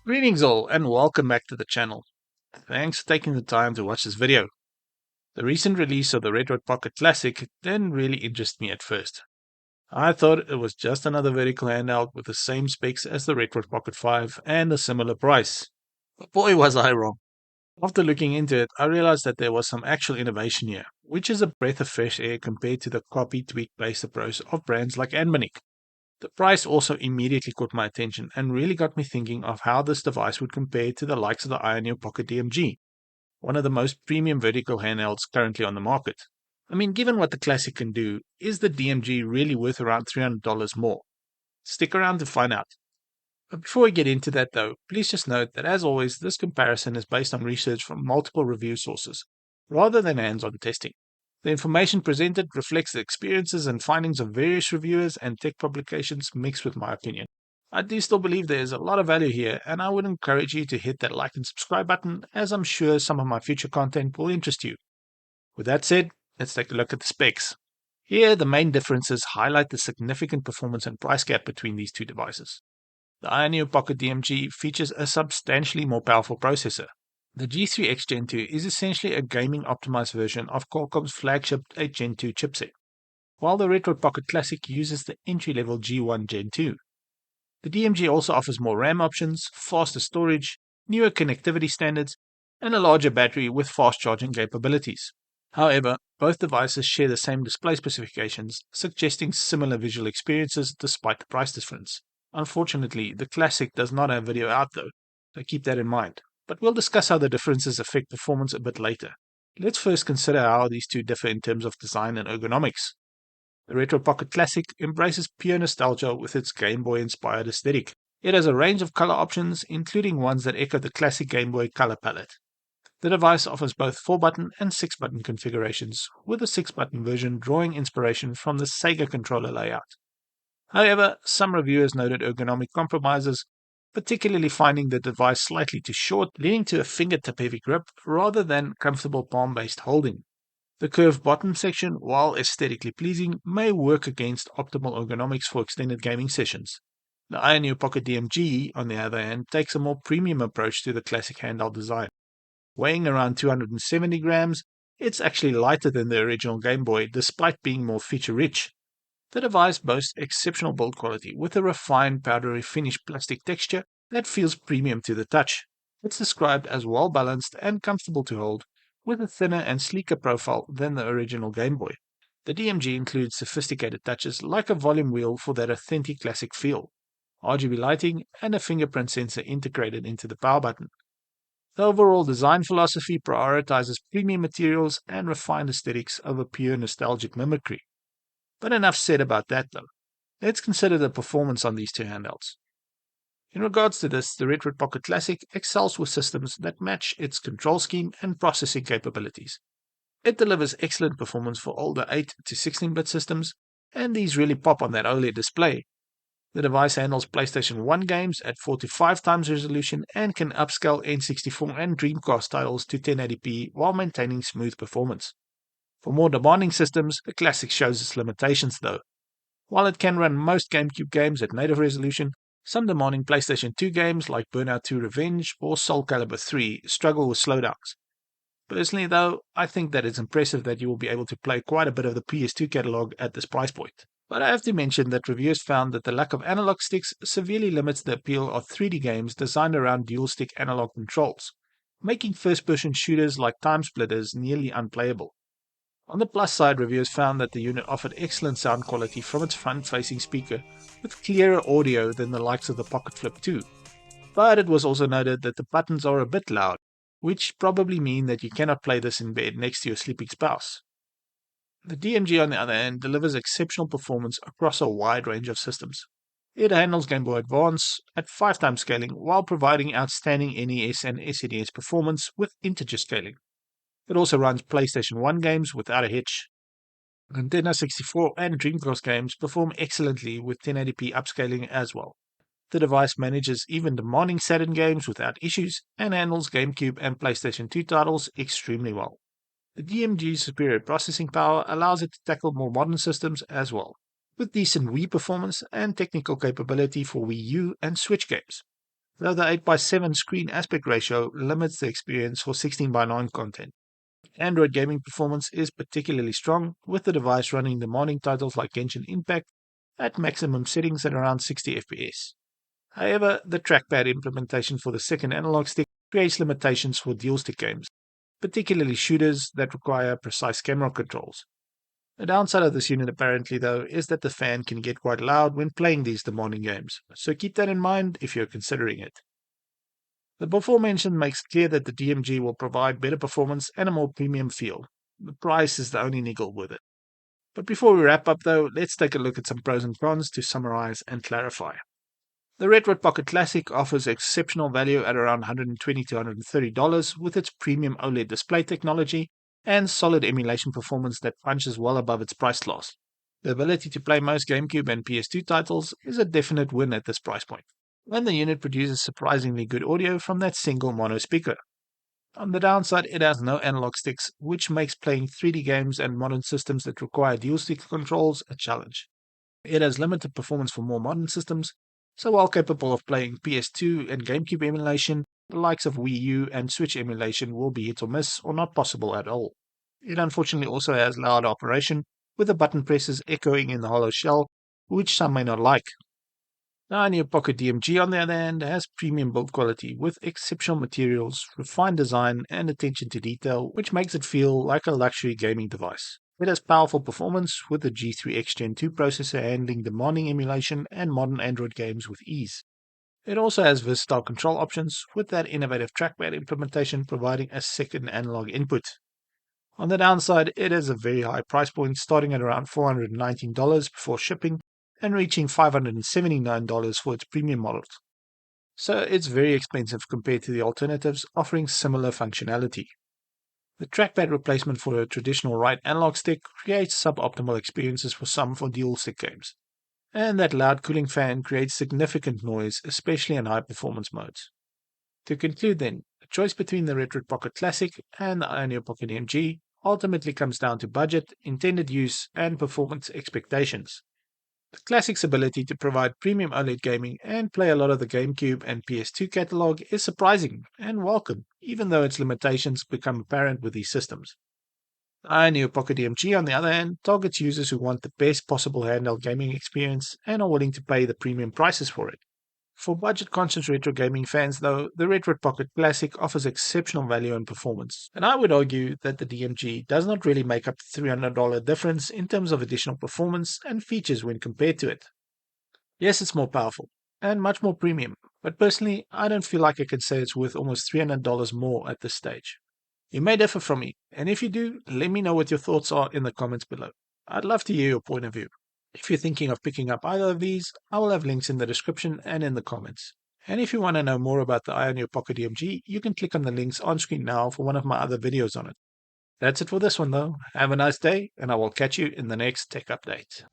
Greetings all and welcome back to the channel. Thanks for taking the time to watch this video. The recent release of the Retroid Pocket Classic didn't really interest me at first. I thought it was just another vertical handheld with the same specs as the Retroid Pocket 5 and a similar price. But boy was I wrong. After looking into it, I realized that there was some actual innovation here, which is a breath of fresh air compared to the copy tweak based approach of brands like Anmanic. The price also immediately caught my attention and really got me thinking of how this device would compare to the likes of the Ayaneo Pocket DMG, one of the most premium vertical handhelds currently on the market. I mean, given what the Classic can do, is the DMG really worth around $300 more? Stick around to find out. But before we get into that though, please just note that as always, this comparison is based on research from multiple review sources, rather than hands-on testing. The information presented reflects the experiences and findings of various reviewers and tech publications mixed with my opinion. I do still believe there is a lot of value here, and I would encourage you to hit that like and subscribe button, as I'm sure some of my future content will interest you. With that said, let's take a look at the specs. Here, the main differences highlight the significant performance and price gap between these two devices. The Ayaneo Pocket DMG features a substantially more powerful processor. The G3X Gen 2 is essentially a gaming-optimized version of Qualcomm's flagship 8 Gen 2 chipset, while the Retroid Pocket Classic uses the entry-level G1 Gen 2. The DMG also offers more RAM options, faster storage, newer connectivity standards, and a larger battery with fast charging capabilities. However, both devices share the same display specifications, suggesting similar visual experiences despite the price difference. Unfortunately, the Classic does not have video out though, so keep that in mind. But we'll discuss how the differences affect performance a bit later. Let's first consider how these two differ in terms of design and ergonomics. The Retro Pocket Classic embraces pure nostalgia with its Game Boy inspired aesthetic. It has a range of color options, including ones that echo the classic Game Boy color palette. The device offers both 4-button and 6-button configurations, with the 6-button version drawing inspiration from the Sega controller layout. However, some reviewers noted ergonomic compromises, particularly finding the device slightly too short, leading to a fingertip-heavy grip rather than comfortable palm-based holding. The curved bottom section, while aesthetically pleasing, may work against optimal ergonomics for extended gaming sessions. The Ayaneo Pocket DMG, on the other hand, takes a more premium approach to the classic handheld design. Weighing around 270 grams, it's actually lighter than the original Game Boy despite being more feature-rich. The device boasts exceptional build quality with a refined powdery finish plastic texture that feels premium to the touch. It's described as well balanced and comfortable to hold, with a thinner and sleeker profile than the original Game Boy. The DMG includes sophisticated touches like a volume wheel for that authentic classic feel, RGB lighting, and a fingerprint sensor integrated into the power button. The overall design philosophy prioritizes premium materials and refined aesthetics over pure nostalgic mimicry. But enough said about that though. Let's consider the performance on these two handhelds. In regards to this, the Retroid Pocket Classic excels with systems that match its control scheme and processing capabilities. It delivers excellent performance for older 8 to 16-bit systems, and these really pop on that OLED display. The device handles PlayStation 1 games at 4 to 5 times resolution and can upscale N64 and Dreamcast titles to 1080p while maintaining smooth performance. For more demanding systems, the Classic shows its limitations though. While it can run most GameCube games at native resolution, some demanding PlayStation 2 games like Burnout 2 Revenge or Soul Calibur 3 struggle with slowdowns. Personally though, I think that it's impressive that you will be able to play quite a bit of the PS2 catalog at this price point. But I have to mention that reviewers found that the lack of analog sticks severely limits the appeal of 3D games designed around dual-stick analog controls, making first-person shooters like Time Splitters nearly unplayable. On the plus side, reviewers found that the unit offered excellent sound quality from its front-facing speaker, with clearer audio than the likes of the Pocket Flip 2. But it was also noted that the buttons are a bit loud, which probably mean that you cannot play this in bed next to your sleeping spouse. The DMG, on the other hand, delivers exceptional performance across a wide range of systems. It handles Game Boy Advance at 5 times scaling while providing outstanding NES and SNES performance with integer scaling. It also runs PlayStation 1 games without a hitch. Nintendo 64 and Dreamcast games perform excellently with 1080p upscaling as well. The device manages even demanding Saturn games without issues and handles GameCube and PlayStation 2 titles extremely well. The DMG's superior processing power allows it to tackle more modern systems as well, with decent Wii performance and technical capability for Wii U and Switch games. though the 8:7 screen aspect ratio limits the experience for 16:9 content. Android gaming performance is particularly strong, with the device running demanding titles like Genshin Impact at maximum settings at around 60 FPS. However, the trackpad implementation for the second analog stick creates limitations for dual-stick games, particularly shooters that require precise camera controls. The downside of this unit apparently, though, is that the fan can get quite loud when playing these demanding games, so keep that in mind if you're considering it. The before-mentioned makes clear that the DMG will provide better performance and a more premium feel. The price is the only niggle with it. But before we wrap up, though, let's take a look at some pros and cons to summarize and clarify. The Retroid Pocket Classic offers exceptional value at around $120 to $130 with its premium OLED display technology and solid emulation performance that punches well above its price class. The ability to play most GameCube and PS2 titles is a definite win at this price point, and the unit produces surprisingly good audio from that single mono speaker. On the downside, it has no analog sticks, which makes playing 3D games and modern systems that require dual stick controls a challenge. It has limited performance for more modern systems, so while capable of playing PS2 and GameCube emulation, the likes of Wii U and Switch emulation will be hit or miss or not possible at all. It unfortunately also has loud operation, with the button presses echoing in the hollow shell, which some may not like. The Ayaneo Pocket DMG, on the other hand, has premium build quality with exceptional materials, refined design, and attention to detail, which makes it feel like a luxury gaming device. It has powerful performance with the G3X Gen 2 processor handling demanding emulation and modern Android games with ease. It also has versatile control options, with that innovative trackpad implementation providing a second analog input. On the downside, it has a very high price point starting at around $419 before shipping and reaching $579 for its premium models. So it's very expensive compared to the alternatives offering similar functionality. The trackpad replacement for a traditional right analog stick creates suboptimal experiences for some dual stick games. And that loud cooling fan creates significant noise, especially in high performance modes. To conclude then, the choice between the Retroid Pocket Classic and the Ayaneo Pocket DMG ultimately comes down to budget, intended use, and performance expectations. The Classic's ability to provide premium OLED gaming and play a lot of the GameCube and PS2 catalog is surprising and welcome, even though its limitations become apparent with these systems. The Ayaneo Pocket DMG, on the other hand, targets users who want the best possible handheld gaming experience and are willing to pay the premium prices for it. For budget-conscious retro gaming fans, though, the Retroid Pocket Classic offers exceptional value and performance, and I would argue that the DMG does not really make up the $300 difference in terms of additional performance and features when compared to it. Yes, it's more powerful, and much more premium, but personally, I don't feel like I can say it's worth almost $300 more at this stage. You may differ from me, and if you do, let me know what your thoughts are in the comments below. I'd love to hear your point of view. If you're thinking of picking up either of these, I will have links in the description and in the comments. And if you want to know more about the Ayaneo Pocket DMG, you can click on the links on screen now for one of my other videos on it. That's it for this one though. Have a nice day, and I will catch you in the next tech update.